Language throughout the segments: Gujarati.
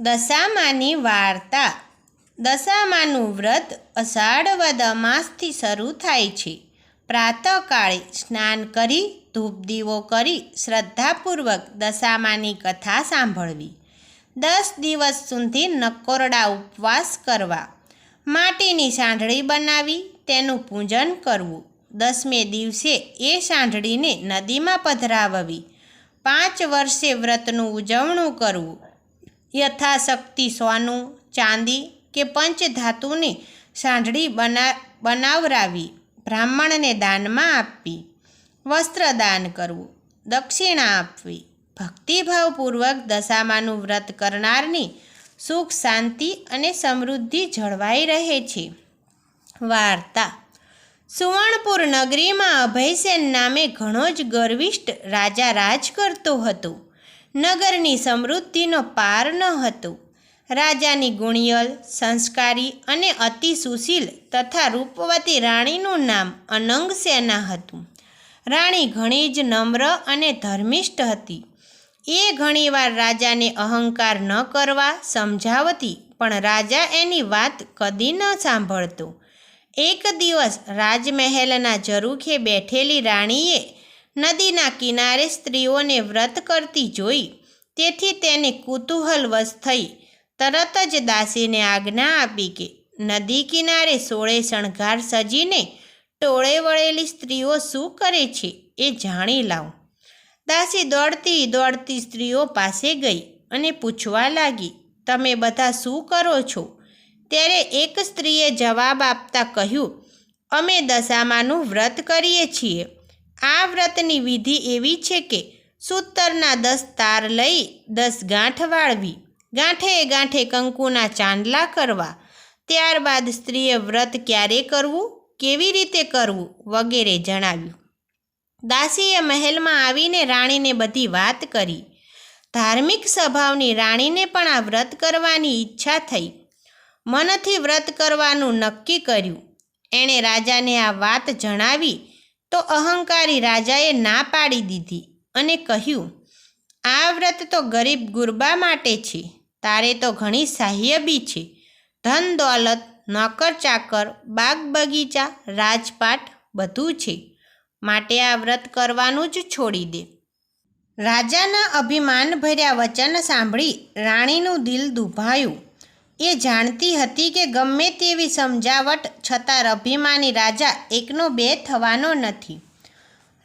દશામાની વાર્તા. દશામાનું વ્રત અષાઢ વદ અમાસથી શરૂ થાય છે. પ્રાતઃકાળે સ્નાન કરી ધૂપ દીવો કરી શ્રદ્ધાપૂર્વક દશામાની કથા સાંભળવી. 10 દિવસ સુધી નકોરડા ઉપવાસ કરવા. માટીની સાંઢળી બનાવી તેનું પૂજન કરવું. 10મે દિવસે એ સાંઢળીને નદીમાં પધરાવવી. 5 વર્ષે વ્રતનું ઉજવણું કરવું. યથાશક્તિ સોનું, ચાંદી કે પંચધાતુની સાંઢળી બનાવરાવી બ્રાહ્મણને દાનમાં આપવી. વસ્ત્રદાન કરવું. દક્ષિણા આપવી. ભક્તિભાવપૂર્વક દશામાનું વ્રત કરનારની સુખ, શાંતિ અને સમૃદ્ધિ જળવાઈ રહે છે. વાર્તા. સુવર્ણપુર નગરીમાં અભયસેન નામે ઘણો જ ગર્વિષ્ઠ રાજા રાજ કરતો હતો. નગરની સમૃદ્ધિનો પાર ન હતો. રાજાની ગુણિયલ, સંસ્કારી અને અતિ સુશીલ તથા રૂપવતી રાણીનું નામ અનંગસેના હતું. રાણી ઘણી જ નમ્ર અને ધર્મિષ્ઠ હતી. એ ઘણીવાર રાજાને અહંકાર ન કરવા સમજાવતી, પણ રાજા એની વાત કદી ન સાંભળતો. એક દિવસ રાજમહેલના ઝરૂખે બેઠેલી રાણીએ નદીના કિનારે સ્ત્રીઓને વ્રત કરતી જોઈ. તેથી તેને કુતૂહલવશ થઈ તરત જ દાસીને આજ્ઞા આપી કે નદી કિનારે 16 શણગાર સજીને ટોળે વળેલી સ્ત્રીઓ શું કરે છે એ જાણી લાવ. દાસી દોડતી દોડતી સ્ત્રીઓ પાસે ગઈ અને પૂછવા લાગી, તમે બધા શું કરો છો? ત્યારે એક સ્ત્રીએ જવાબ આપતા કહ્યું, અમે દશામાનું વ્રત કરીએ છીએ. આ વ્રતની વિધિ એવી છે કે સૂતરના 10 તાર લઈ 10 ગાંઠ વાળવી, ગાંઠે ગાંઠે કંકુના ચાંદલા કરવા. ત્યારબાદ સ્ત્રીએ વ્રત ક્યારે કરવું, કેવી રીતે કરવું વગેરે જણાવ્યું. દાસીએ મહેલમાં આવીને રાણીને બધી વાત કરી. ધાર્મિક સ્વભાવની રાણીને પણ આ વ્રત કરવાની ઈચ્છા થઈ. મનથી વ્રત કરવાનું નક્કી કર્યું. એણે રાજાને આ વાત જણાવી તો અહંકારી રાજાએ ના પાડી દીધી અને કહ્યું, આ વ્રત તો ગરીબ ગુરબા માટે છે. તારે તો ઘણી સાહ્યબી છે. ધન દોલત, નોકર ચાકર, બાગ બગીચા, રાજપાટ બધું છે. માટે આ વ્રત કરવાનું જ છોડી દે. રાજાના અભિમાનભર્યા વચન સાંભળી રાણીનું દિલ દુભાયું. એ જાણતી હતી કે ગમે તેવી સમજાવટ છતાં અભિમાની રાજા એકનો બે થવાનો નથી.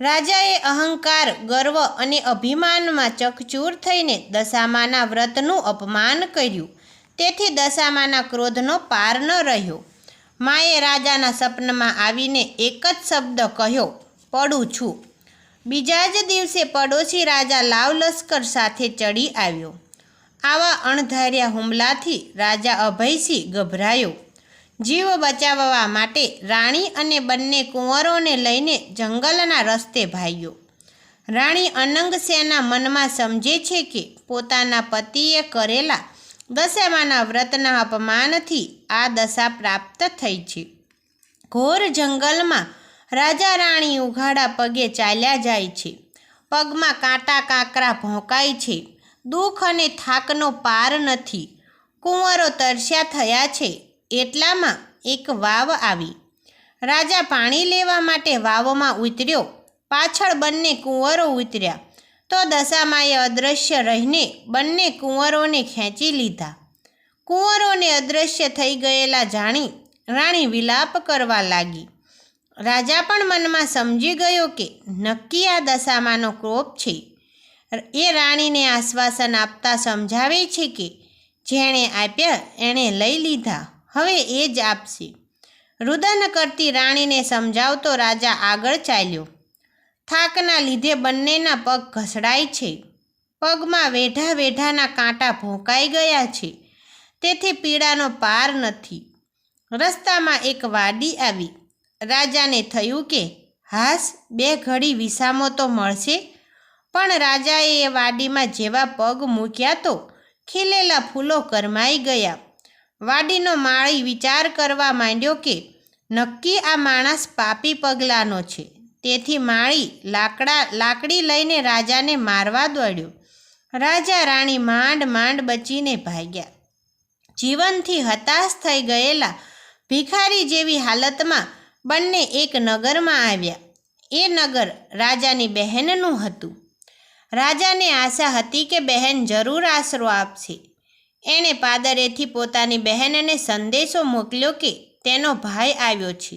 રાજાએ અહંકાર, ગર્વ અને અભિમાનમાં ચકચૂર થઈને દશામાના વ્રતનું અપમાન કર્યું. તેથી દશામાના ક્રોધનો પાર ન રહ્યો. માએ રાજાના સપનામાં આવીને એક જ શબ્દ કહ્યો, પડું છું. બીજા જ દિવસે પડોશી રાજા લાવ લશ્કર સાથે ચડી આવ્યો. આવા અણધાર્યા હુમલાથી રાજા અભયસિંહ ગભરાયો. જીવ બચાવવા માટે રાણી અને બંને કુંવરોને લઈને જંગલના રસ્તે ભાગ્યો. રાણી અનંગસેના મનમાં સમજે છે કે પોતાના પતિએ કરેલા દશામાના વ્રતના અપમાનથી આ દશા પ્રાપ્ત થઈ છે. ઘોર જંગલમાં રાજા રાણી ઉઘાડા પગે ચાલ્યા જાય છે. પગમાં કાંટા કાંકરા ભોંકાય છે. દુઃખ અને થાકનો પાર નથી. કુંવરો તરસ્યા થયા છે. એટલામાં એક વાવ આવી. રાજા પાણી લેવા માટે વાવમાં ઉતર્યો. પાછળ બંને કુંવરો ઉતર્યા તો દશામાએ અદૃશ્ય રહીને બંને કુંવરોને ખેંચી લીધા. કુંવરોને અદૃશ્ય થઈ ગયેલા જાણી રાણી વિલાપ કરવા લાગી. રાજા પણ મનમાં સમજી ગયો કે નક્કી આ દશામાનો ક્રોધ છે. એ રાણીને આશ્વાસન આપતા સમજાવે છે કે જેણે આપ્યા એણે લઈ લીધા, હવે એ જ આપશે. રુદન કરતી રાણીને સમજાવતો રાજા આગળ ચાલ્યો. થાકના લીધે બંનેના પગ ઘસડાય છે. પગમાં વેઢા વેઢાના કાંટા ભોંકાઈ ગયા છે. તેથી પીડાનો પાર નથી. રસ્તામાં એક વાડી આવી. રાજાને થયું કે હાશ, 2 ઘડી વિસામો તો મળશે. પણ રાજાએ એ વાડીમાં જેવા પગ મૂક્યા તો ખીલેલા ફૂલો કરમાઈ ગયા. વાડીનો માળી વિચાર કરવા માંડ્યો કે નક્કી આ માણસ પાપી પગલાનો છે. તેથી માળી લાકડી લઈને રાજાને મારવા દોડ્યો. રાજા રાણી માંડ માંડ બચીને ભાગ્યા. જીવનથી હતાશ થઈ ગયેલા ભિખારી જેવી હાલતમાં બંને એક નગરમાં આવ્યા. એ નગર રાજાની બહેનનું હતું. રાજાને આશા હતી કે બહેન જરૂર આશરો આપશે. એણે પાદરેથી પોતાની બહેનને સંદેશો મોકલ્યો કે તેનો ભાઈ આવ્યો છે.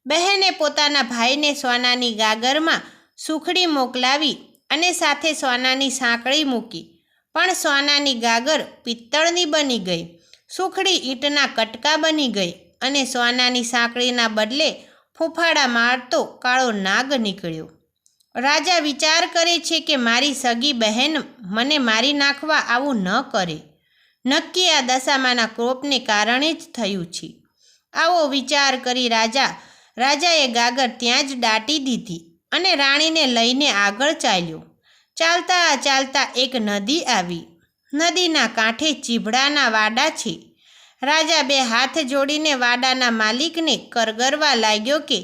બહેને પોતાના ભાઈને સોનાની ગાગરમાં સુખડી મોકલાવી અને સાથે સોનાની સાંકળી મૂકી. પણ સોનાની ગાગર પિત્તળની બની ગઈ, સુખડી ઈંટના કટકા બની ગઈ અને સોનાની સાંકળીના બદલે ફૂફાડા મારતો કાળો નાગ નીકળ્યો. રાજા વિચાર કરે છે કે મારી સગી બહેન મને મારી નાખવા આવું ન કરે. નક્કી આ દશામાના ક્રોપને કારણે જ થયું છે. આવો વિચાર કરી રાજાએ ગાગર ત્યાં જ દાટી દીધી અને રાણીને લઈને આગળ ચાલ્યો. ચાલતા ચાલતા એક નદી આવી. નદીના કાંઠે ચીભડાના વાડા છે. રાજા બે હાથ જોડીને વાડાના માલિકને કરગરવા લાગ્યો કે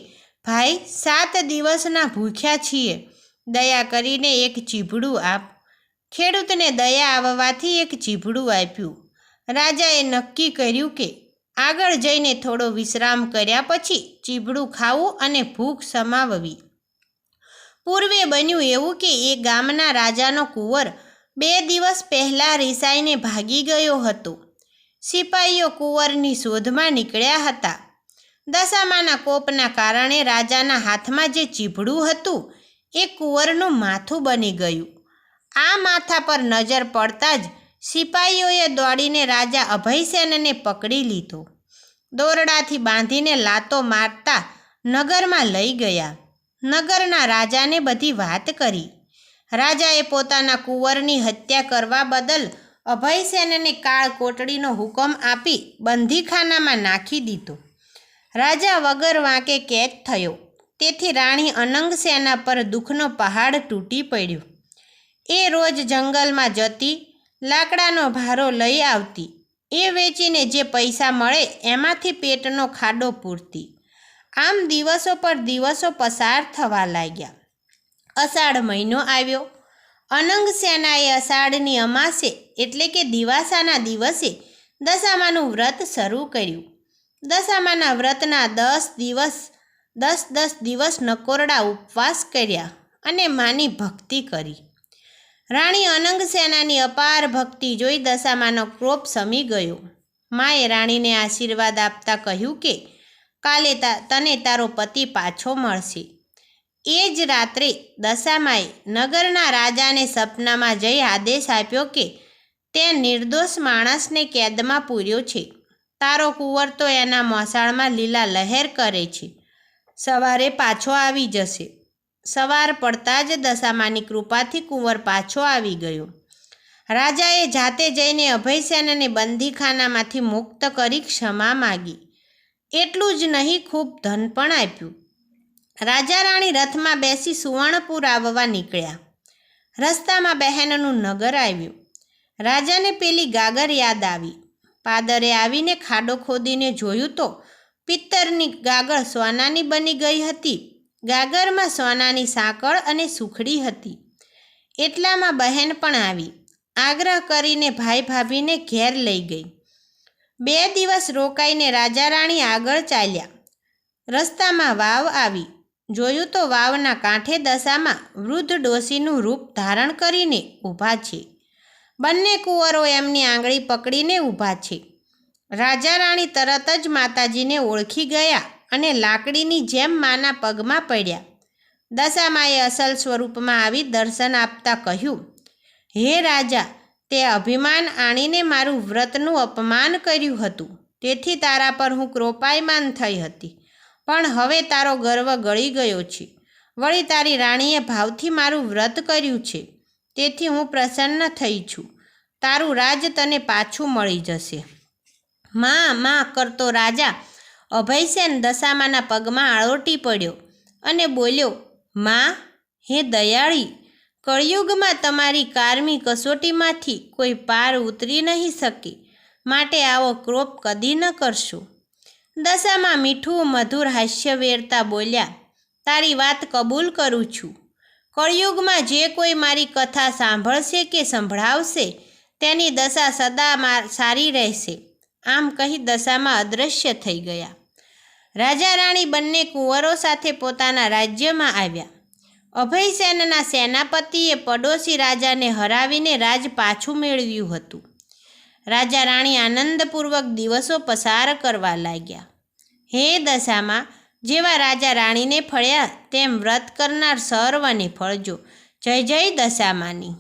ભાઈ, 7 દિવસના ભૂખ્યા છીએ, દયા કરીને એક ચીભડું આપ. ખેડૂતને દયા આવવાથી એક ચીભડું આપ્યું. રાજાએ નક્કી કર્યું કે આગળ જઈને થોડો વિશ્રામ કર્યા પછી ચીભડું ખાવું અને ભૂખ સમાવવી. પૂર્વે બન્યું એવું કે એ ગામના રાજાનો કુંવર 2 દિવસ પહેલાં રિસાઈને ભાગી ગયો હતો. સિપાઈઓ કુંવરની શોધમાં નીકળ્યા હતા. દશામાના કોપના કારણે રાજાના હાથમાં જે ચીભડું હતું એ કુંવરનું માથું બની ગયું. આ માથા પર નજર પડતા જ સિપાઈઓએ દોડીને રાજા અભયસેનને પકડી લીધો. દોરડાથી બાંધીને લાતો મારતા નગરમાં લઈ ગયા. નગરના રાજાને બધી વાત કરી. રાજાએ પોતાના કુંવરની હત્યા કરવા બદલ અભયસેનને કાળ કોટડીનો હુકમ આપી બંદીખાનામાં નાખી દીધો. રાજા વગર વાંકે કેદ થયો. તેથી રાણી અનંગસેના પર દુઃખનો પહાડ તૂટી પડ્યો. એ રોજ જંગલમાં જતી, લાકડાનો ભારો લઈ આવતી. એ વેચીને જે પૈસા મળે એમાંથી પેટનો ખાડો પૂરતી. આમ દિવસો પર દિવસો પસાર થવા લાગ્યા. અષાઢ મહિનો આવ્યો. અનંગસેનાએ અષાઢની અમાસે એટલે કે દિવાસાના દિવસે દશામાનું વ્રત શરૂ કર્યું. દશામાના વ્રતના 10 દિવસ નકોરડા ઉપવાસ કર્યા અને માની ભક્તિ કરી. રાણી અનંગસેનાની અપાર ભક્તિ જોઈ દશામાનો ક્રોપ શમી ગયો. માએ રાણીને આશીર્વાદ આપતા કહ્યું કે કાલે તને તારો પતિ પાછો મળશે. એ જ રાત્રે દશામાએ નગરના રાજાને સપનામાં જઈ આદેશ આપ્યો કે તે નિર્દોષ માણસને કેદમાં પૂર્યો છે. તારો કુંવર તો એના મોસાળમાં લીલા લહેર કરે છે. સવારે પાછો આવી જશે. સવાર પડતા જ દશામાની કૃપાથી કુંવર પાછો આવી ગયો. રાજાએ જાતે જઈને અભયસેનને બંદીખાનામાંથી મુક્ત કરી ક્ષમા માગી. એટલું જ નહીં, ખૂબ ધન પણ આપ્યું. રાજા રાણી રથમાં બેસી સુવર્ણપુર આવવા નીકળ્યા. રસ્તામાં બહેનનું નગર આવ્યું. રાજાને પેલી ગાગર યાદ આવી. પાદરે આવીને ખાડો ખોદીને જોયું તો પિત્તરની ગાગર સોનાની બની ગઈ હતી. ગાગરમાં સોનાની સાંકળ અને સુખડી હતી. એટલામાં બહેન પણ આવી. આગ્રહ કરીને ભાઈ ભાભીને ઘેર લઈ ગઈ. 2 દિવસ રોકાઈને રાજા રાણી આગળ ચાલ્યા. રસ્તામાં વાવ આવી. જોયું તો વાવના કાંઠે દશામાં વૃદ્ધ ડોશીનું રૂપ ધારણ કરીને ઊભા છે. બંને કુંવરો એમની આંગળી પકડીને ઊભા છે. રાજા રાણી તરત જ માતાજીને ઓળખી ગયા અને લાકડીની જેમ માના પગમાં પડ્યા. દશામાએ અસલ સ્વરૂપમાં આવી દર્શન આપતા કહ્યું, હે રાજા, તે અભિમાન આણીને મારું વ્રતનું અપમાન કર્યું હતું. તેથી તારા પર હું ક્રોપાયમાન થઈ હતી. પણ હવે તારો ગર્વ ગળી ગયો છે. વળી તારી રાણીએ ભાવથી મારું વ્રત કર્યું છે. તેથી હું પ્રસન્ન થઈ છું. તારું રાજ તને પાછું મળી જશે. માં કરતો રાજા અભયસેન દશામાના પગમાં આળોટી પડ્યો અને બોલ્યો, માં, હે દયાળી, કળિયુગમાં તમારી કારમી કસોટીમાંથી કોઈ પાર ઉતરી નહીં શકે. માટે આવો ક્રોપ કદી ન કરશો. દશામાં મીઠું મધુર હાસ્ય વેરતા બોલ્યા, તારી વાત કબૂલ કરું છું. કળિયુગમાં જે કોઈ મારી કથા સાંભળશે કે સંભળાવશે તેની દશા સદા સારી રહેશે. આમ કહી દશામાં અદૃશ્ય થઈ ગયા. રાજા રાણી બંને કુંવરો સાથે પોતાના રાજ્યમાં આવ્યા. અભયસેનના સેનાપતિએ પડોશી રાજાને હરાવીને રાજ પાછું મેળવ્યું હતું. રાજા રાણી આનંદપૂર્વક દિવસો પસાર કરવા લાગ્યા. હે દશામાં, જેવા રાજા રાણીને ફળ્યા તેમ વ્રત કરનાર સર્વને ફળજો. જય જય દશામાની.